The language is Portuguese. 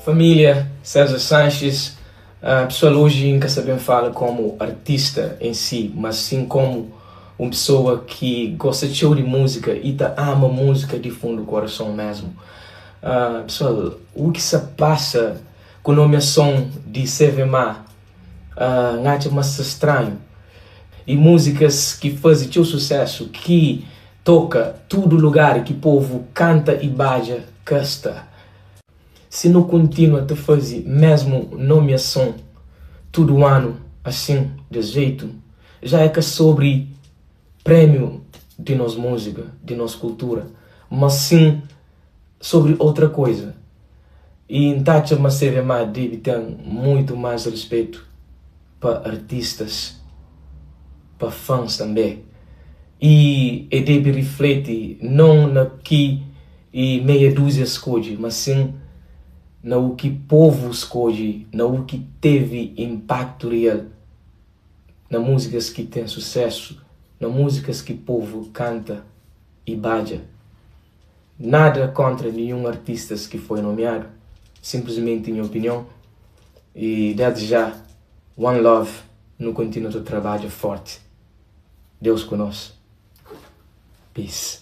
Família, César Sanches, a pessoa hoje nunca sabem fala como artista em si, mas sim como uma pessoa que gosta de show de música e ama música de fundo do coração mesmo. Pessoal, o que se passa com a nomeação de CVMA, acho mais estranho. E músicas que fazem seu sucesso, que toca todo lugar, que o povo canta e baja, casta. Se não continua a fazer mesmo nomeação todo ano, assim, de jeito, já é que é sobre prêmio de nossa música, de nossa cultura, mas sim sobre outra coisa. E em Tacha Macevema deve ter muito mais respeito para artistas, para fãs também. E deve refletir não na que e meia dúzia escolhe, mas sim na o que o povo escolhe, na o que teve impacto real, na músicas que tem sucesso, na músicas que o povo canta e baja. Nada contra nenhum artista que foi nomeado, simplesmente minha opinião. E desde já, One Love no contínuo do trabalho forte. Deus conosco. Peace.